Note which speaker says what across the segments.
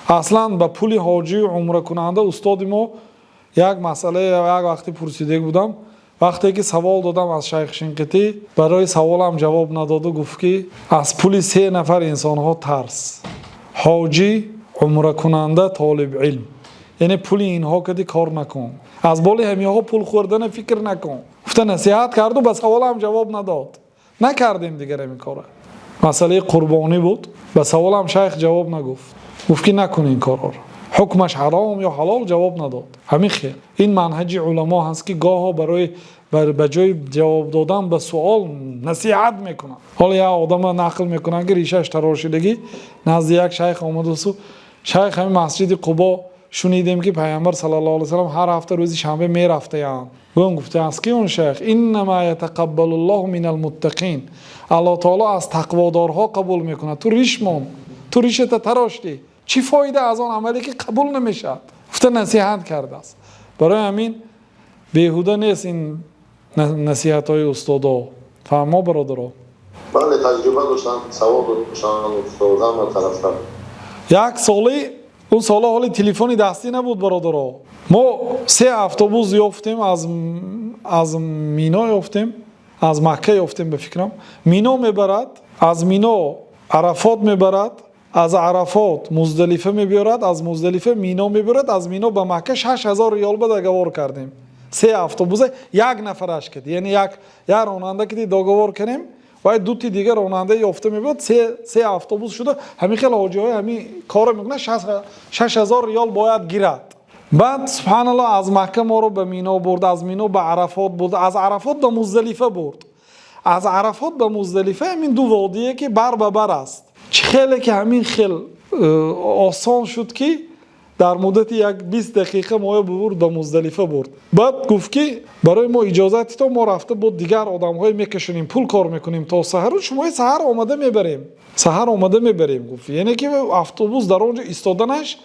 Speaker 1: اصلا با پول حاجی و عمره کننده استاد ما یک مسئله یک وقتی پرسیده بودم، وقتی که سوال دادم از شیخ شنقیطی برای سوالم جواب نداد و گفت که از پول 3 نفر انسان ها ترس: حاجی، عمره کننده، طالب علم. یعنی پول اینها کدی کار نکن، از بالی همه ها پول خوردن فکر نکن. گفته نصیحت کرد و به سوالم جواب نداد. نکردیم دیگر این کاره. مسئله قربانی بود، به سوالم شیخ جواب نگفت، گفت که نکن این کارا. حکمش حرام یا حلال جواب نداد. همین خیلی این منهج علما هست که گاه ها برای به جای جواب دادن به سوال نصیحت میکنن. حالا یا آدم نقل میکنن که ریشش تراشیدگی نزد یک شیخ آمد و شیخ همین مسجد قبا شنیدیم که پیامبر صلی الله علیه و سلم هر هفته روزی شنبه میرفتند. گفته است که اون شیخ انما یتقبل الله من المتقین، الله تعالی از تقوادارها قبول میکنه. تو ریشمون، تو ریشت تراشتی، چی فایده از آن عملی که قبول نمیشد؟ گفته نصیحت کرده است. برای همین بیهوده نیست این نصیحت های استادا. فهمو برادرها؟
Speaker 2: بله، تجربه داشتم، سواد داشتم، استادم و طرفدار.
Speaker 1: یک سالی اون سالا حالی تلفنی دستی نبود برادرها. ما 3 اتوبوس یافتیم از مینا یافتیم، از مکه یافتیم به فکرم. مینا میبرد، از مینا عرفات میبرد، از عرفات مزدلفه میبرد، از مزدلفه مینا میبرد، از مینا به مکه 6000 ریال به داگوار کردیم. 3 اتوبوس یک نفرش کرد. یعنی یک راننده که داگوار کنیم و 2 تا دیگه راننده یافته میبود. 3 اتوبوس شده. همین خیلی حاجی های همین کار میکنه. 6000 ریال باید گیرد. بعد سبحان الله از مکه ما رو به مینا برد، از مینا به عرفات برد، از عرفات به مزدلفه برد. از عرفات به مزدلفه همین 2 وادیه که بر به بر است. خیلی که همین خیلی آسان شد که در مدت یک 20 دقیقه ما برد به مزدلفه برد. بعد گفت که برای ما اجازت تا ما رفته بود دیگر آدم های میکشونیم، پول کار میکنیم تا سحر، شما سحر آمده میبریم. سحر آمده میبریم. گفت یعنی که اتوبوس در اونجا ایستادنش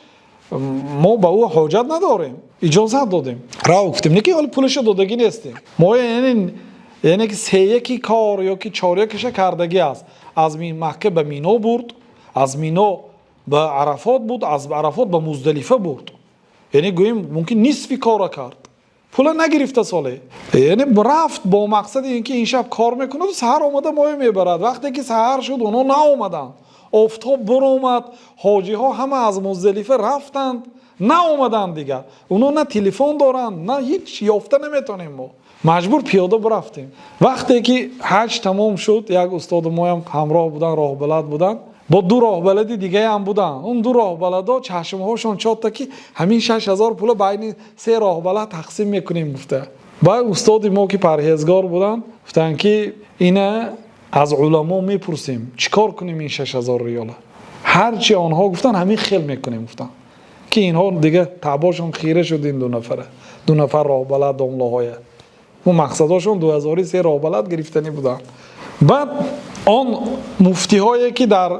Speaker 1: ما با او حاجت نداریم، اجازت دادیم. راه گفتیم نه که حال پولش دادگی نیستیم. ما یعنی که 3 کار یا که 4 کردگی است. از مکه به مینا برد، از مینا به عرفات بود، از عرفات به مزدلفه برد. یعنی گوییم ممکن نصفی کار کرد، پول نگرفته ساله. یعنی رفت با مقصد اینکه این شب کار میکنه و سحر آمده مایه میبرد. وقتی که سحر شد اونا ناآمدن، آفتاب برآمد، حاجی ها همه از مزدلفه رفتند، ناآمدن دیگر. اونا نه تلفن دارن نه هیچ، یافته نمیتونیم. ما مجبور پیاده برفتیم. وقتی که حج تمام شد یک استاد ما هم همراه بودن، راه بلد بودن، با 2 راه بلدی دیگه هم بودن. اون 2 راه بلدا چشم هاشون چاد که همین 6000 پول بین 3 راه بلد تقسیم میکنیم. گفته بعد استاد ما که پرهیزگار بودن گفتن که اینا از علما میپرسیم چیکار کنیم این 6000 ریال. هر چی آنها گفتن همین خیل میکنیم. گفتن که اینها دیگه تعباشون خیره شد. این 2 نفر راه بلد داملاهای و مقصداشون 2003 راه بلد گرفتنی بودن. بعد آن مفتی هایی که در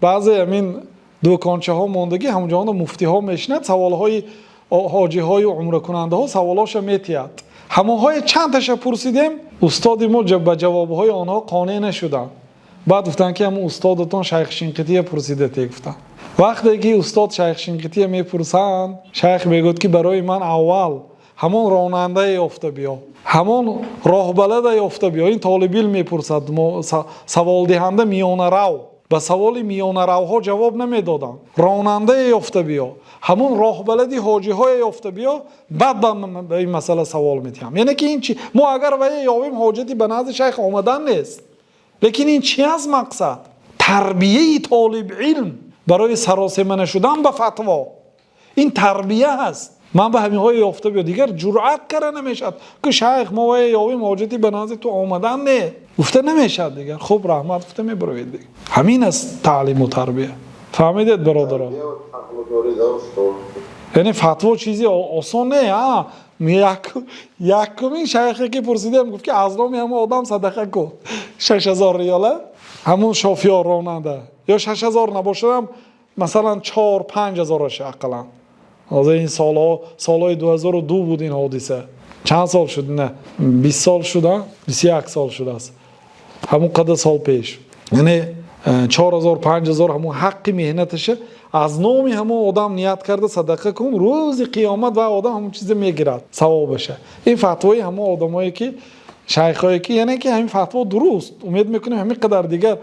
Speaker 1: بعضی همین دکانچه ها موندگی همونجا مفتی ها میشند، سوال های حاجی های و عمره کننده ها سوالاش میتید. همه های چند تاش پرسیدیم، استاد ما به جواب های آنها قانع نشدن. بعد گفتن که همون استادتون شیخ شنقیطی پرسیده. گفتن وقتی که استاد شیخ شنقیطی میپرسند، شیخ میگوید که برای من اول همون راننده یافته بیا، همون راه بلد یافته بیا. این طالب علم میپرسد، سوال دهنده میانه رو، به سوال میانه روها جواب نمیدادن. راننده یافته بیا، همون راه بلدی حاجی های یافته بیا، بعد به این مسئله سوال میتیم. یعنی که این چی؟ ما اگر وای یاویم حاجتی به نزد شیخ آمدن نیست، لیکن این چی از مقصد؟ تربیه طالب علم برای سراسیمه نشدن به فتوا. این تربیه هست. من به همین های یافته بیا دیگر جرأت کرده نمیشد که شیخ ما وای یاویم حاجتی به نزد تو آمدن نه، گفته نمیشد دیگر. خب رحمت گفته میبروید دیگر. همین است تعلیم و تربیه. فهمیدید برادران؟ یعنی فتوا چیزی آسان نه. یکمین شیخی که پرسیدم گفت که از نام همه آدم صدقه کن. 6000 ریاله همون شافیار راننده، یا 6000 نباشه مثلا 4-5 هزارش اقلا. از این سالهای 2002 بود این حادثه. چند سال شد؟ نه 20 سال شده، 21 سال شده است. همون قدر سال پیش. یعنی 4000 5000 ҳамон ҳаққи меҳнаташа аз номи ҳамон одам ният карда садақа кун, рӯзи қиёмат ва одам ҳамон чизе мегирад, савобаша. Ин фатвои ҳамон одамое ки шайхое ки яъне ки ҳамин фатво дуруст. Умед мекунем ҳамин қадар дигар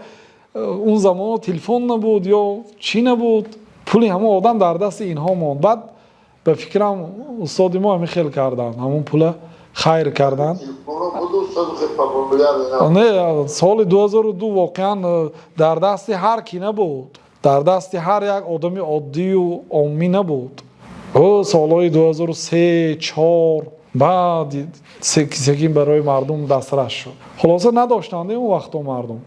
Speaker 1: он замон телефон набуд ё чӣ набуд, пули ҳамон одам дар дасти инҳо монд. Баъд ба фикрам устоди мо ҳамин хел карданд, ҳамон пула хайр карданд. Не, соли 2002 воқеан дар дасти ҳар ки набуд, дар дасти ҳар як одами оддию оммӣ набуд. Солҳои 2003 4 баъд секин барои мардум дастрас шуд. Хулоса надоштанд он вақто мардум.